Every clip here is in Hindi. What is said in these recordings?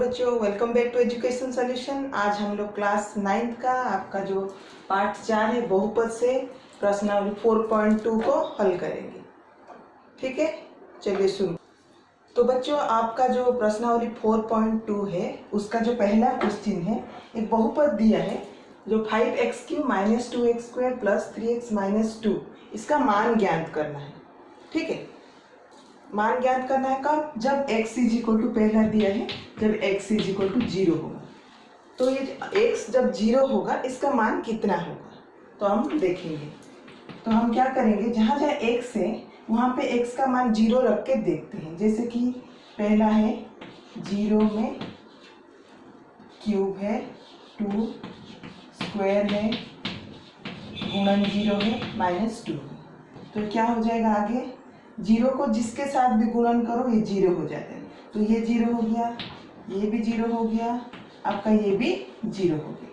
बच्चों, welcome back to education solution. आज हम लोग क्लास 9th का आपका जो पार्ट 4 है बहुपद से प्रश्नावली 4.2 को हल करेंगे। ठीक है, चलिए शुरू। तो बच्चों, आपका जो प्रश्नावली 4.2 है उसका जो पहला क्वेश्चन है, एक बहुपद दिया है जो 5x³ - 2x² + 3x - 2, इसका मान ज्ञात करना है। ठीक है, मान ज्ञात करना है कब? जब x = पहला दिया है जब x = 0 होगा। तो ये x जब 0 होगा इसका मान कितना होगा तो हम देखेंगे। तो हम क्या करेंगे, जहाँ जहाँ x है वहाँ पे x का मान 0 रख के देखते हैं। जैसे कि पहला है 0 में क्यूब है, 2 स्क्वायर है, गुणन 0 है, -2 है। तो क्या हो जाएगा आगे? 0 को जिसके साथ भी गुणन करो ये 0 हो जाता है। तो ये 0 हो गया, ये भी 0 हो गया, आपका ये भी 0 हो गया।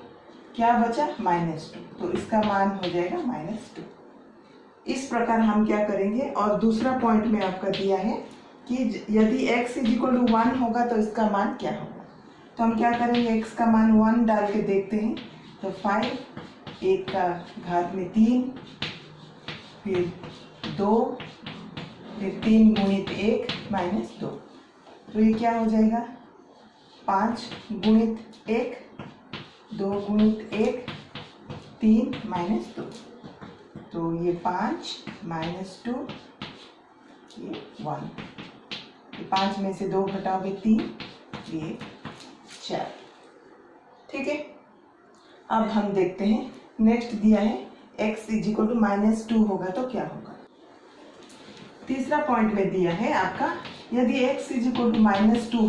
क्या बचा? -2। तो इसका मान हो जाएगा -2। इस प्रकार हम क्या करेंगे। और दूसरा पॉइंट में आपका दिया है कि यदि x = 1 होगा तो इसका मान क्या होगा। तो हम क्या करेंगे, x का मान 1 डाल के देखते हैं। तो 5, 1 का घात में 3, फिर 2, फिर 3 × 1 - 2। तो ये क्या हो जाएगा? 5 × 1, 2 × 1, 3 - 2। तो ये 5 - 2, ये 1। 5 में से 2 घटाओगे 3, ये 4। ठीक है, अब हम देखते हैं। नेक्स्ट दिया है x = -2 होगा तो क्या होगा। तीसरा पॉइंट में दिया है आपका, यदि x = -2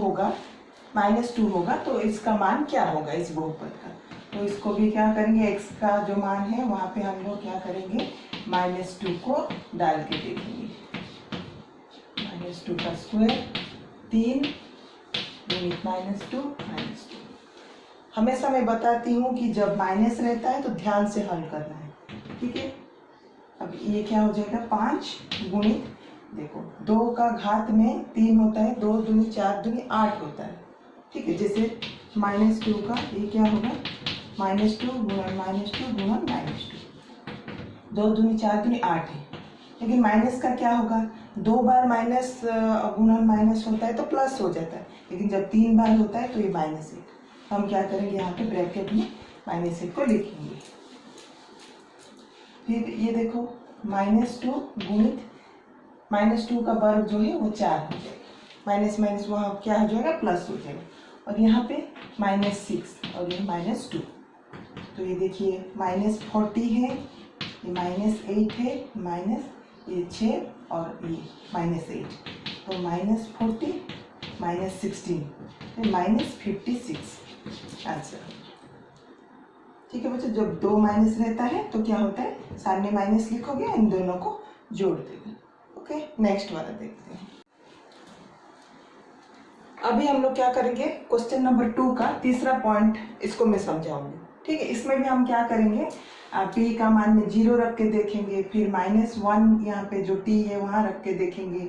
होगा तो इसका मान क्या होगा इस बहुपद का। तो इसको भी क्या करेंगे, x का जो मान है वहाँ पे हम लोग क्या करेंगे, -2 को डाल के देखेंगे। -2 का स्क्वायर, 3 × -2 -2। हमेशा मैं बताती हूँ कि जब माइनस रहता है तो ध्यान से हल करना है। ठीक है, अब ये क्या हो जाएगा, 5 × देखो 2 का घात में 3 होता है, 2 दूनी 4 दूनी 8 होता है। ठीक है, जैसे -2 का ये क्या होगा, -2 × -2 × -2, 2 दूनी 4 दूनी 8 है। लेकिन माइनस का क्या होगा, 2 बार माइनस गुणन माइनस होता है तो प्लस हो जाता है, लेकिन जब 3 बार होता है तो ये -1। हम क्या करेंगे, यहाँ पे ब्रैकेट में -1 को लिखेंगे। फिर ये देखो -2 × -2 का वर्ग जो है वो 4 हो जाएगा, माइनस माइनस वहाँ क्या हो जाएगा, प्लस हो जाएगा। और यहाँ पे -6 और ये -2। तो ये देखिए -40 है, ये -8 है, ये 6 और ये -8। तो -40 -16 -56 आंसर। ठीक है बच्चों, जब 2 माइनस रहता है तो क्या होता है, सामने माइनस लिखोगे, इन दोनों को जोड़ देंगे। ओके, नेक्स्ट वाला देखते हैं। अभी हम लोग क्या करेंगे, क्वेश्चन नंबर 2 का तीसरा पॉइंट इसको मैं समझाऊंगी। ठीक है, इसमें भी हम क्या करेंगे, p का मान में 0 रख के देखेंगे, फिर -1 यहाँ पे जो t है वहाँ रख के देखेंगे,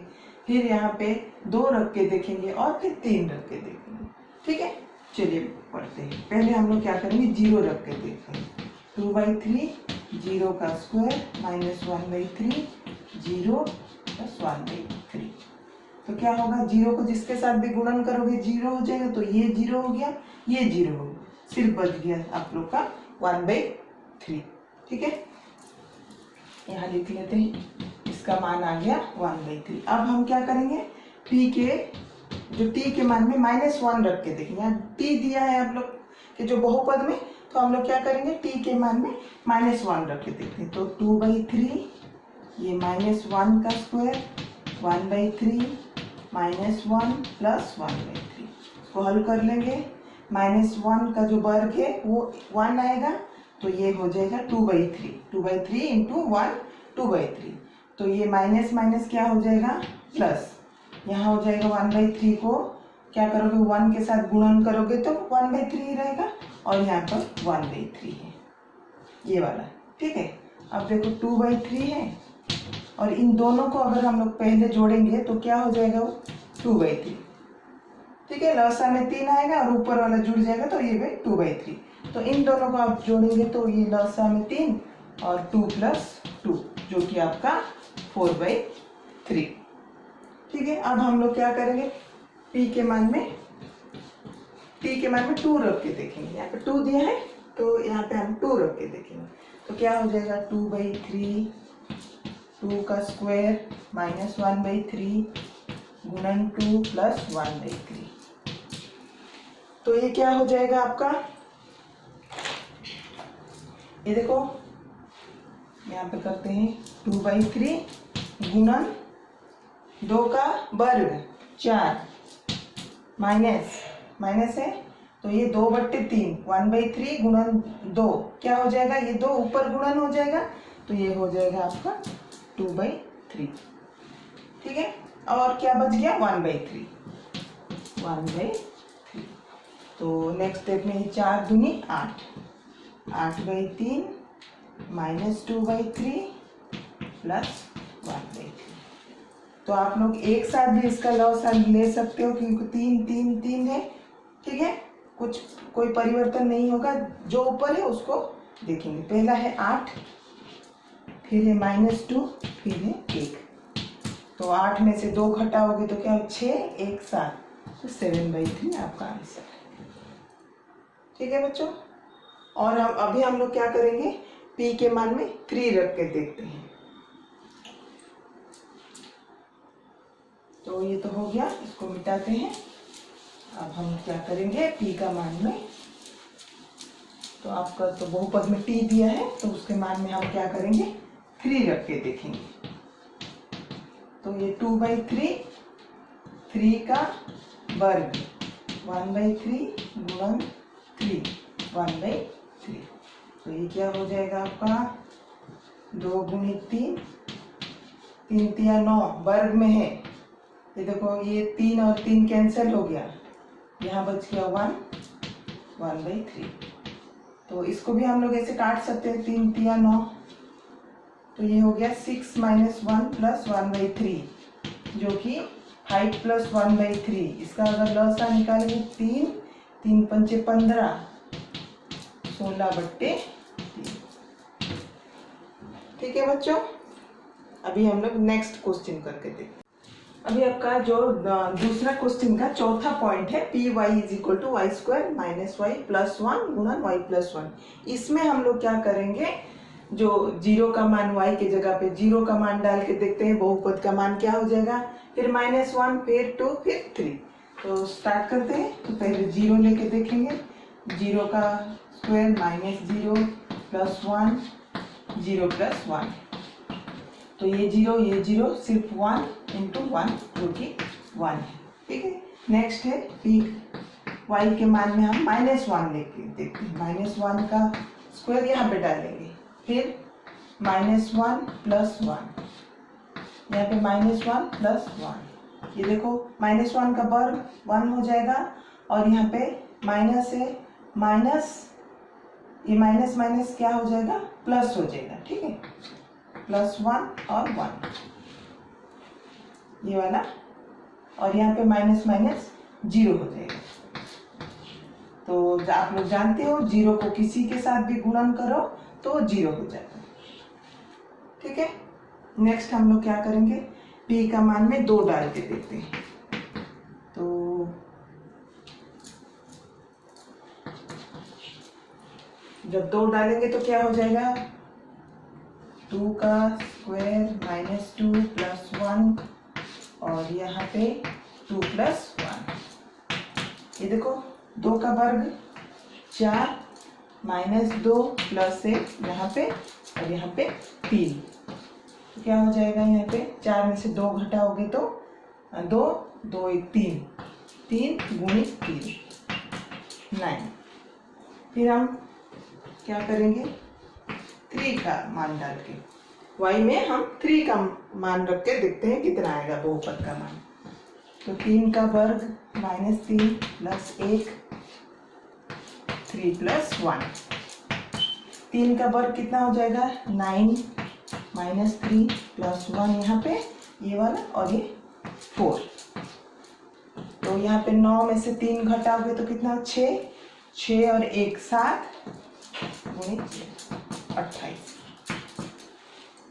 फिर यहाँ पे 2 रख के देखेंगे और फिर 3 रख के देखेंगे। ठीक है, चलिए पढ़ते हैं। पहले हम लोग क्या करेंगे, 0 रख के देखेंगे। 2/3, 0 का स्क्वायर, -1/3, 0 + 1/3। तो क्या होगा, 0 को जिसके साथ भी गुणन करोगे 0 हो जाएगा। तो ये 0 हो गया, ये 0 हो गया, सिर्फ बच गया आप लोग का 1/3। ठीक है, यहाँ लिख लेते हैं, इसका मान आ गया 1/3। अब हम क्या करेंगे, p के जो t के मान में -1 रख के देखेंगे। यहाँ t दिया है आप लोग के जो बहुपद में, तो हम लोग क्या करेंगे, t के मान में -1 रख के देखते हैं। तो 2/3, ये -1 का स्क्वायर, 1/3 -1 + 1/3। इसको हल कर लेंगे। -1 का जो वर्ग है वो 1 आएगा, तो ये हो जाएगा 2/3। 2/3 × 1 2/3। तो ये माइनस माइनस क्या हो जाएगा, प्लस। यहाँ हो जाएगा 1/3 को क्या करोगे, 1 के साथ गुणन करोगे तो 1/3 रहेगा, और यहाँ पर 1/3 है ये वाला। ठीक है, अब देखो 2/3 है, और इन दोनों को अगर हम लोग पहले जोड़ेंगे तो क्या हो जाएगा, वो 2/3। ठीक है, लसा में 3 आएगा और ऊपर वाला जुड़ जाएगा तो ये भी 2/3। तो इन दोनों को आप जोड़ेंगे तो ये लसा में 3 और 2 + 2 जो कि आपका 4/3। ठीक है, अब हम लोग क्या करेंगे, p के मान में 2 रख के देखेंगे। यहाँ पे 2 दिया है तो यहाँ पे हम 2 रख के देखेंगे तो क्या हो जाएगा 2/3, 2 का स्क्वायर -1/3 गुणन 2 + 1/3। तो ये क्या हो जाएगा आपका, ये देखो यहाँ पे करते हैं 2/3 गुणन 2 का वर्ग 4 माइनस है तो ये 2/3 1/3 गुणन 2 क्या हो जाएगा, ये 2 ऊपर गुणन हो जाएगा तो ये हो जाएगा आपका 2/3। ठीक है, और क्या बच गया 1/3। तो नेक्स्ट स्टेप में 4 दूनी 8, 8/3 -2/3 + 1/3। तो आप लोग एक साथ भी इसका लॉग ले सकते हो क्योंकि 3 3 3 है। ठीक है, कोई परिवर्तन नहीं होगा, जो ऊपर है उसको देखेंगे। पहला है 8, फिर है -2, फिर है 1। तो 8 में से 2 घटाओगे तो क्या 6, 1 7, तो 7/3 आपका आंसर है। ठीक है बच्चों, और अभी हम लोग क्या करेंगे, p के मान में 3 रख के देखते हैं। तो ये तो हो गया, इसको मिटाते हैं। अब हम क्या करेंगे, p का मान में, तो आपका तो बहुपद में t दिया है तो उसके मान में हम क्या करेंगे 3 रख के देखेंगे। तो ये 2/3, 3 का वर्ग 1/3 गुणन 3 1/3। तो ये क्या हो जाएगा आपका 2 × 3 3 3 9 वर्ग में है। ये देखो ये 3 और 3 कैंसिल हो गया, यहाँ बच गया 1/3। तो इसको भी हम लोग ऐसे काट सकते हैं, 3 3 9, तो ये हो गया 6 - 1 + 1/3 जो कि 5 + 1/3। इसका अगर लसा निकालेंगे 3 3 पंचे 15 16/3। ठीक है बच्चों, अभी हम लोग नेक्स्ट क्वेश्चन करके देखते हैं। अभी आपका जो दूसरा क्वेश्चन का चौथा पॉइंट है py = y² - y + 1 गुणन y + 1। इसमें हम लोग क्या करेंगे, जो 0 का मान y के जगह पे 0 का मान डाल के देखते हैं, बहुपद का मान क्या हो जाएगा, फिर -1 फिर 2 फिर 3। तो स्टार्ट करते हैं। तो पहले 0 लेके देखेंगे, 0 का स्क्वायर -0 + 1 0 + 1। तो ये 0 सिर्फ 1 × 1 जो कि 1 है। ठीक है, नेक्स्ट है y के मान में हम -1 लेके देखते हैं। -1 का स्क्वायर यहाँ पे डालेंगे, फिर -1 + 1, यहाँ पे -1 + 1। ये देखो -1 का वर्ग 1 हो जाएगा और यहाँ पे माइनस है, ये माइनस क्या हो जाएगा, प्लस हो जाएगा। ठीक है, +1 और 1 ये वाला, और यहाँ पे -0 हो जाएगा। तो आप लोग जानते हो 0 को किसी के साथ भी गुणन करो तो 0 हो जाता है। ठीक है, नेक्स्ट हम लोग क्या करेंगे, p का मान में 2 डाल के देखते हैं। तो जब 2 डालेंगे तो क्या हो जाएगा, 2 का स्क्वायर -2 + 1 और यहाँ पे 2 + 1। ये देखो 2 का वर्ग 4 -2 + 1 यहाँ पे और यहाँ पे 3। तो क्या हो जाएगा, यहाँ पे 4 में से 2 घटाओगे तो 2 2 1 3 3 × 3 9। फिर हम क्या करेंगे, 3 का मान डाल के y में हम 3 का मान रख के देखते हैं कितना आएगा बहुपद का मान। तो 3 का वर्ग -3 + 1 3 + 1। 3 का वर्ग कितना हो जाएगा, 9 -3 + 1 यहाँ पे ये वाला और ये 4। तो यहाँ पे 9 में से 3 घटाओगे तो कितना 6, 6 और 1 7 गुणित 28।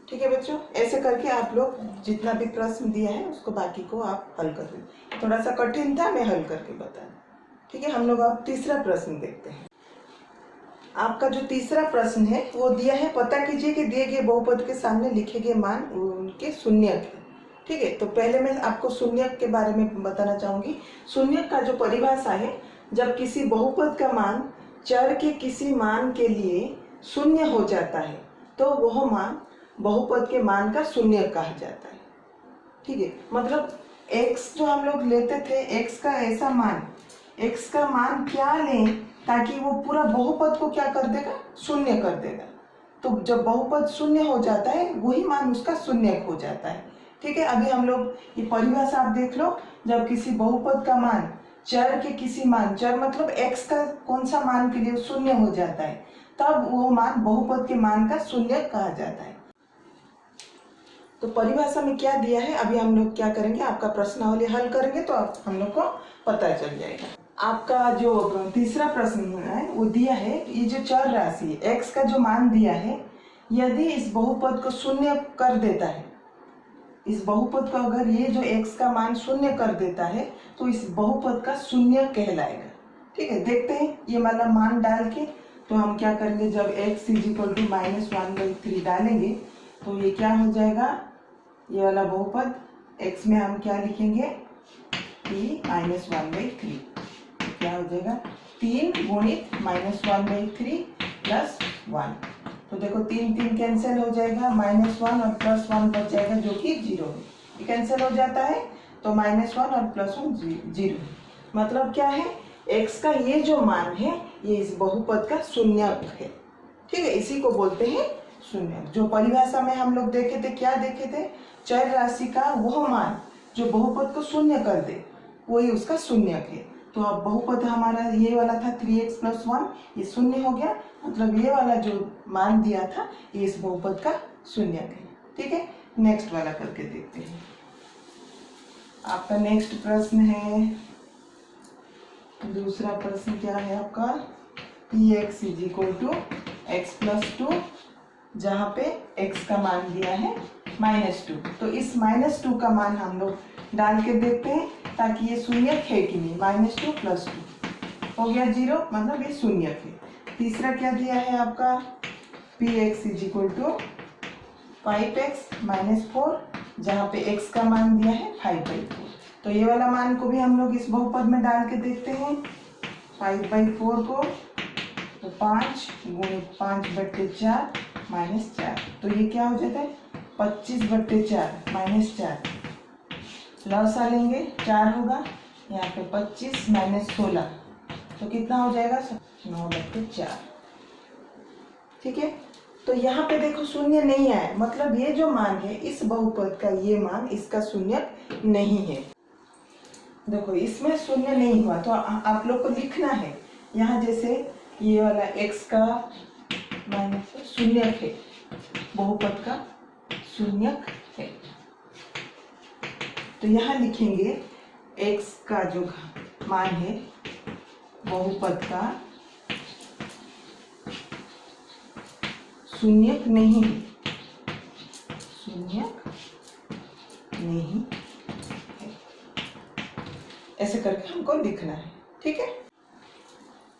ठीक है बच्चों, ऐसे करके आप लोग जितना भी प्रश्न दिया है उसको बाकी को आप हल कर दें। थोड़ा सा कठिन था, मैं हल करके बताया। ठीक है, हम लोग अब तीसरा प्रश्न देखते हैं। आपका जो तीसरा प्रश्न है वो दिया है, पता कीजिए कि दिए गए बहुपद के सामने लिखे गए मान उनके शून्यक है। ठीक है, तो पहले मैं आपको शून्यक के बारे में बताना चाहूंगी। शून्यक का जो परिभाषा है, जब किसी बहुपद का मान चर के किसी मान के लिए शून्य हो जाता है तो वह मान बहुपद के मान का शून्यक कहा जाता है। ठीक है, मतलब x जो हम लोग लेते थे, x का ऐसा मान, x का मान क्या लें ताकि वो पूरा बहुपद को क्या कर देगा, शून्य कर देगा। तो जब बहुपद शून्य हो जाता है वही मान उसका शून्यक हो जाता है। ठीक है, अभी हम लोग ये परिभाषा आप देख लो। जब किसी बहुपद का मान चर के किसी मान, चर मतलब x का कौन सा मान के लिए शून्य हो जाता है, तब वो मान बहुपद के मान का शून्यक कहा जाता है। तो परिभाषा में क्या दिया है, अभी हम लोग क्या करेंगे, आपका प्रश्नावली हल करेंगे तो आप हम लोग को पता चल जाएगा। आपका जो तीसरा प्रश्न है वो दिया है, ये जो चर राशि है x का जो मान दिया है, यदि इस बहुपद को शून्य कर देता है, इस बहुपद को अगर ये जो x का मान शून्य कर देता है तो इस बहुपद का शून्य कहलाएगा। ठीक है, देखते हैं ये वाला मान डाल के। तो हम क्या करेंगे, जब x = -1/3 डालेंगे तो ये क्या हो जाएगा, ये वाला बहुपद x में हम क्या लिखेंगे, p -1/3, क्या हो जाएगा 3 गुणित -1/3 + 1। तो देखो 3 3 कैंसिल हो जाएगा, -1 और +1 बच जाएगा जो कि 0 है। ये कैंसिल हो जाता है तो -1 और +1 0। मतलब क्या है, x का ये जो मान है ये इस बहुपद का शून्यक है। ठीक है, इसी को बोलते हैं शून्यक। जो परिभाषा में हम लोग देखे थे, क्या देखे थे, चर राशि का वह मान जो बहुपद को शून्य कर दे वही उसका शून्यक है। तो अब बहुपद हमारा ये वाला था 3x + 1, ये शून्य हो गया, मतलब ये वाला जो मान दिया था ये इस बहुपद का शून्यक है। ठीक है, नेक्स्ट वाला करके देखते हैं। आपका नेक्स्ट प्रश्न है, दूसरा प्रश्न क्या है आपका, px = x + 2, जहाँ पे x का मान दिया है -2। तो इस -2 का मान हम लोग डाल के देखते हैं ताकि ये शून्यक है कि नहीं। -2 + 2 हो गया 0, मतलब ये शून्यक है। तीसरा क्या दिया है आपका, px = 5x - 4, जहाँ पे x का मान दिया है 5/4। तो ये वाला मान को भी हम लोग इस बहुपद में डाल के देखते हैं। 5/4 को तो 5 गुणित 5/4 -4, तो ये क्या हो जाता है 25/4 -4, लसा लेंगे 4 होगा, यहाँ पे 25 - 16 तो कितना हो जाएगा 9/4। ठीक है, तो यहाँ पे देखो शून्य नहीं आया, मतलब ये जो मान है इस बहुपद का ये मान इसका शून्यक नहीं है। देखो इसमें शून्य नहीं हुआ तो आप लोग को लिखना है यहाँ, जैसे ये वाला x का माइनस शून्यक है, बहुपद का शून्यक है, तो यहाँ लिखेंगे x का जो मान है बहुपद का शून्यक नहीं है, शून्यक नहीं है, ऐसे करके हमको लिखना है। ठीक है,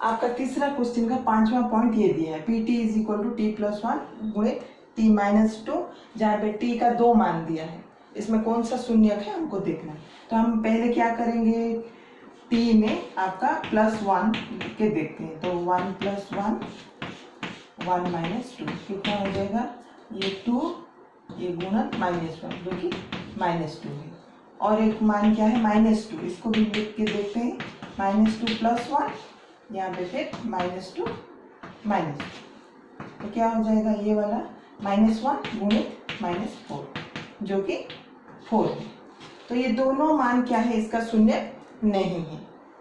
आपका तीसरा क्वेश्चन का 5वां पॉइंट ये दिया है, pt = t + 1 गुणित t - 2, जहाँ पे t का 2 मान दिया है, इसमें कौन सा शून्यक है हमको देखना है। तो हम पहले क्या करेंगे, t में आपका +1 के देखते हैं। तो 1 + 1 1 - 2 कितना हो जाएगा, ये 2, ये गुणन -1 जो कि -2 है, और एक मान क्या है -2, इसको भी लिख के देखते हैं। -2 + 1, यहाँ पे फिर -2 -2, तो क्या हो जाएगा ये वाला -1 गुणित -4 जो कि 4 है। तो ये दोनों मान क्या है, इसका शून्य नहीं है।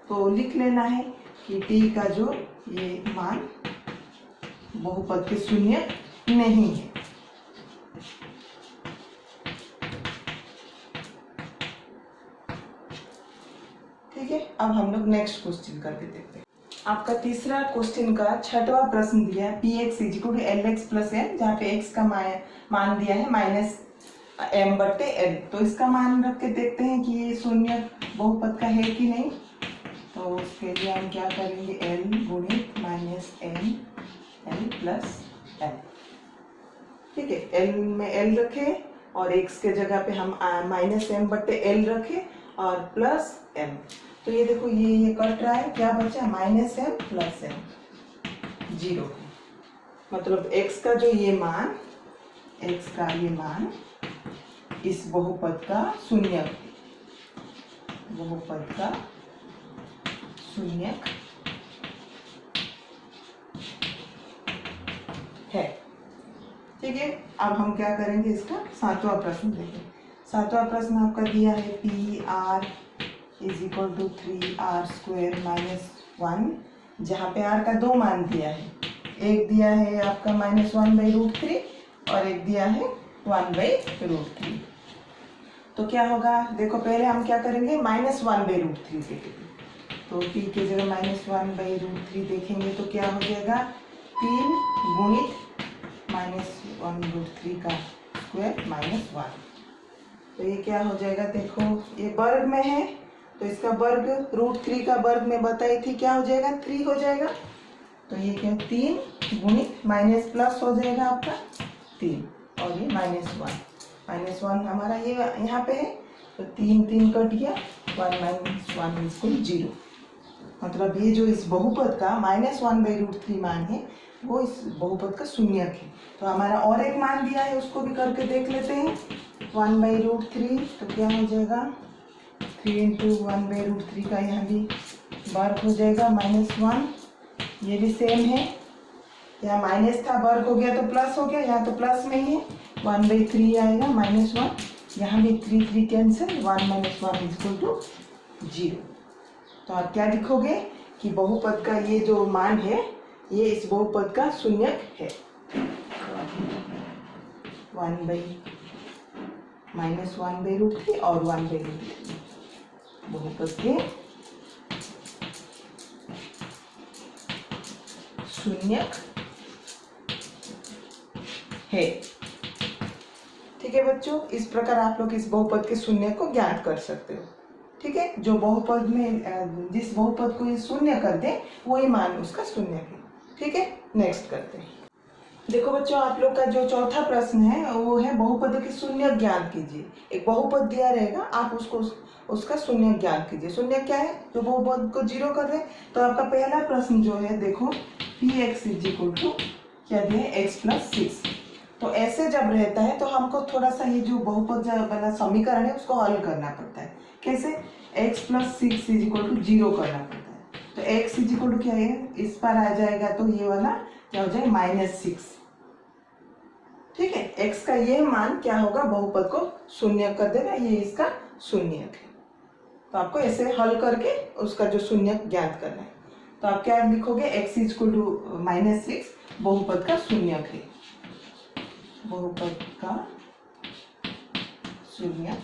तो लिख लेना है कि t का जो ये मान बहुपद के शून्य नहीं है। ठीक ठीक है, अब हम लोग नेक्स्ट क्वेश्चन करके देखते हैं। आपका तीसरा क्वेश्चन का छठवां प्रश्न दिया है P x is equal to L x plus M, जहाँ पे एक्स का मान दिया है माइनस एम बट्टे एल। तो इसका मान रख के देखते हैं कि ये शून्य बहुपद का है कि नहीं। तो उसके लिए हम क्या करेंगे, एल गुणित minus M L plus L. ठीक है, एल में एल रखे और एक्स के जगह पे हम माइनस एम बट्टे एल रखे और प्लस एम। तो ये देखो ये कट रहा है, क्या बचा, minus M plus M, zero. मतलब x का जो ये मान, x का ये मान इस बहुपद का शून्यक, बहुपद का शून्यक है। ठीक है, अब हम क्या करेंगे, इसका सातवां प्रश्न देखें। सातवां प्रश्न आपका दिया है P R is equal to 3r² - 1, जहाँ पे r का दो मान दिया है। एक दिया है आपका -1/√3 और एक दिया है 1/√3। तो क्या होगा, देखो पहले हम क्या करेंगे, -1/√3 देखेंगे। तो p के जगह -1/√3 देखेंगे तो क्या हो जाएगा, 3 गुणित -1√3 का स्क्वायर -1। तो ये क्या हो जाएगा, देखो ये वर्ग में है तो इसका वर्ग √3 का वर्ग में बताई थी, क्या हो जाएगा, 3 हो जाएगा। तो ये क्या, 3 गुणित माइनस प्लस हो जाएगा आपका 3 और ये -1 हमारा ये यहाँ पे है। तो 3 कट गया, 1 - 1 = 0। मतलब ये जो इस बहुपद का -1/√3 मान है वो इस बहुपद का शून्यक है। तो हमारा और एक मान दिया है, उसको भी करके देख लेते हैं। 1/√3 तो क्या हो जाएगा, 3 × 1/√3 का यहाँ भी वर्ग हो जाएगा -1। ये भी सेम है, यहाँ माइनस था वर्ग हो गया तो प्लस हो गया, यहाँ तो प्लस में ही है, 1/3 आएगा -1। यहाँ भी 3 कैंसिल, 1 - 1 = 0। तो आप क्या लिखोगे कि बहुपद का ये जो मान है ये इस बहुपद का शून्यक है। -1/√3 और 1/√3 बहुपद के शून्यक है। ठीक है बच्चों, इस प्रकार आप लोग इस बहुपद के शून्यक को ज्ञात कर सकते हो। ठीक है, जो बहुपद में जिस बहुपद को ये शून्य कर दे वही मान उसका शून्यक है। ठीक है, नेक्स्ट करते हैं। देखो बच्चों, आप लोग का जो चौथा प्रश्न है वो है बहुपद के शून्य ज्ञात कीजिए। एक बहुपद दिया रहेगा, आप उसको उसका शून्य ज्ञात कीजिए। शून्य क्या है, जो बहुपद को 0 कर दे। तो आपका पहला प्रश्न जो है, देखो px = क्या दिया है, x + 6। तो ऐसे जब रहता है तो हमको थोड़ा सा ये जो बहुपद वाला समीकरण है उसको हल करना पड़ता है। कैसे, x + 6 = 0 करना पड़ता है। तो x = क्या है, इस पर आ जाएगा तो ये वाला क्या हो जाएगा, -6। ठीक है, x का ये मान क्या होगा, बहुपद को शून्य कर देगा, ये इसका शून्यक है। तो आपको ऐसे हल करके उसका जो शून्यक ज्ञात करना है। तो आप क्या लिखोगे, x = -6 बहुपद का शून्यक है, बहुपद का शून्यक।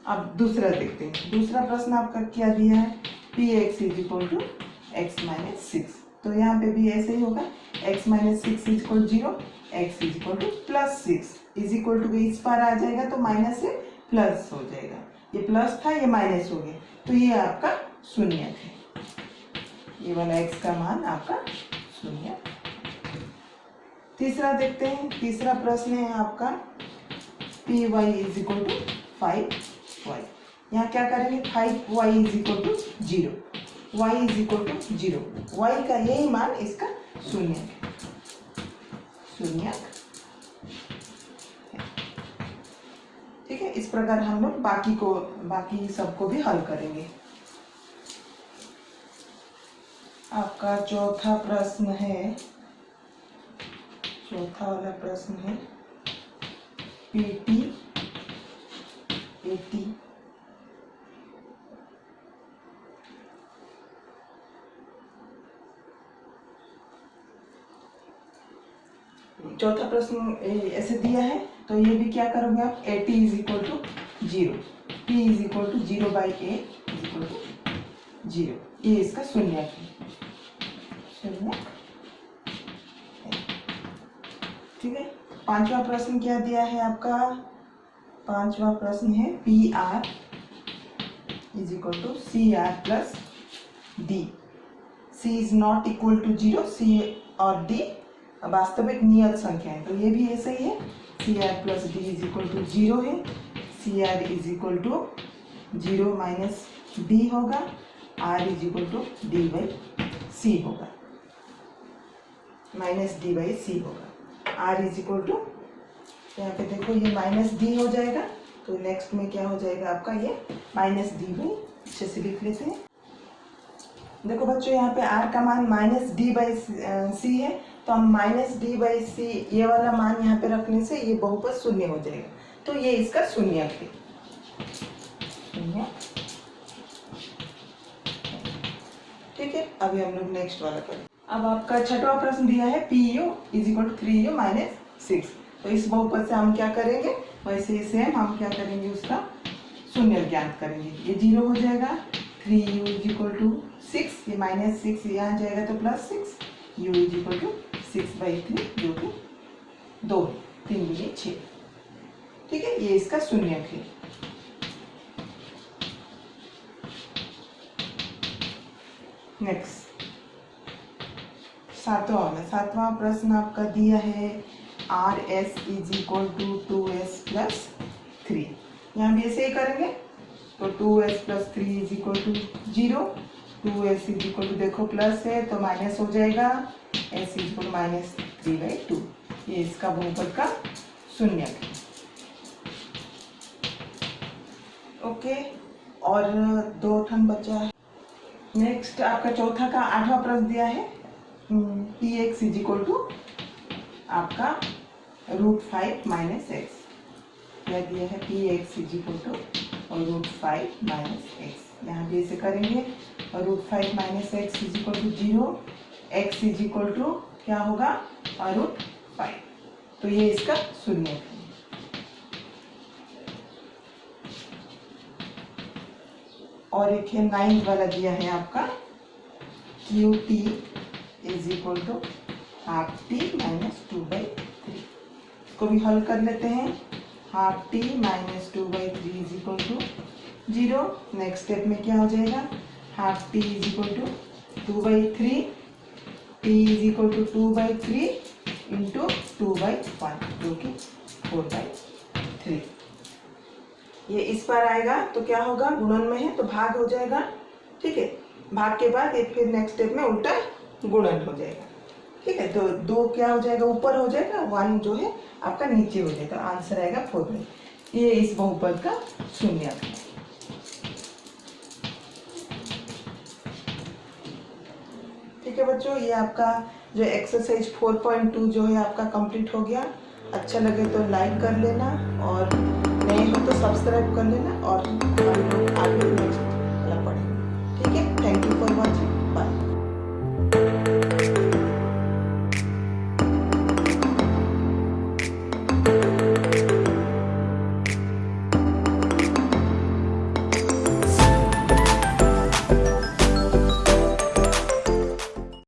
अब दूसरा देखते हैं। दूसरा प्रश्न आपका क्या दिया है, px = x - 6। तो यहाँ पे भी ऐसे ही होगा, x - 6 = 0, x = +6 इस पर आ जाएगा तो माइनस से प्लस हो जाएगा। ये प्लस था, ये माइनस हो गया, तो ये आपका शून्यक है। ये वाला x का मान आपका शून्यक। तीसरा देखते हैं। तीसरा प्रश्न है आपका py = 5y। यहाँ क्या करेंगे, 5y = 0, y = 0। y का यही मान इसका शून्यक है, शून्यक है। ठीक है, इस प्रकार हम लोग बाकी सबको भी हल करेंगे। आपका चौथा प्रश्न है, चौथा वाला प्रश्न है PT 80 चौथा प्रश्न ऐसे दिया है, तो ये भी क्या करोगे आप, A T is equal to 0, T is equal to 0 by A is equal to 0। ये इसका शून्यक है, शून्यक। ठीक है, पांचवा प्रश्न क्या दिया है आपका, पांचवा प्रश्न है P R is equal to C R plus D. C is not equal to 0, C और डी वास्तविक नियत संख्या है, तो ये भी ऐसे ही है, C R plus D is equal to 0 है, C R is equal to 0 minus D होगा, R is equal to D by C होगा, माइनस डी बाई सी होगा। आर इज इक्वल टू, यहाँ पे देखो ये माइनस डी हो जाएगा, तो नेक्स्ट में क्या हो जाएगा आपका, ये माइनस डी बाई, अच्छे से लिख लेते हैं। देखो बच्चों यहाँ पे r का मान माइनस डी बाई सी है, तो हम माइनस डी बाई सी ये वाला मान यहाँ पे रखने से ये बहुपद शून्य हो जाएगा, तो ये इसका शून्यक है, शून्य। ठीक है, अभी हम लोग नेक्स्ट वाला करें। अब आपका छठवां प्रश्न दिया है P U is equal to 3u minus 6। तो इस बहुपद से हम क्या करेंगे, वैसे ही सेम हम क्या करेंगे, उसका शून्य ज्ञात करेंगे। ये 0 हो जाएगा, 3u इज इक्वल टू 6, ये माइनस 6 यहाँ जाएगा तो plus 6, u is equal to 6/3 जो कि 2, 3 दूनी 6। ठीक है, ये इसका शून्यक है। नेक्स्ट सातवां प्रश्न आपका दिया है R S is equal to 2s plus 3। यहाँ भी ऐसे ही करेंगे, तो 2s plus 3 is equal to 0, 2s is equal to देखो प्लस है तो माइनस हो जाएगा, s इज इक्वल माइनस 3/2। ये इसका बहुपद का शून्यक है। ओके, और 2 ठन बचा है। नेक्स्ट आपका चौथा का 8वां प्रश्न दिया है P x is equal to आपका √5 माइनस एक्स। यह दिया है P x is equal to √5 minus x. यहाँ भी ऐसे करेंगे, √5 minus x is equal to 0, x is equal to क्या होगा, √5। तो ये इसका शून्य है। और एक है 9th वाला दिया है आपका Q T is equal to half T minus 2/3। इसको भी हल कर लेते हैं, half T minus 2/3 is equal to 0। Next step में क्या हो जाएगा, half T is equal to 2/3, T is equal to 2/3 into 2/1 जो कि 4/3। ये इस पर आएगा तो क्या होगा, गुणन में है तो भाग हो जाएगा। ठीक है, भाग के बाद ये फिर नेक्स्ट स्टेप में उल्टा गुणन हो जाएगा। ठीक है, तो 2 क्या हो जाएगा, ऊपर हो जाएगा, 1 जो है आपका नीचे हो जाएगा, आंसर आएगा 4/। ये इस बहुपद का शून्यक है। ठीक है बच्चों, ये आपका जो एक्सरसाइज 4.2 जो है आपका कंप्लीट हो गया। अच्छा लगे तो लाइक कर लेना और नए हो तो सब्सक्राइब कर लेना और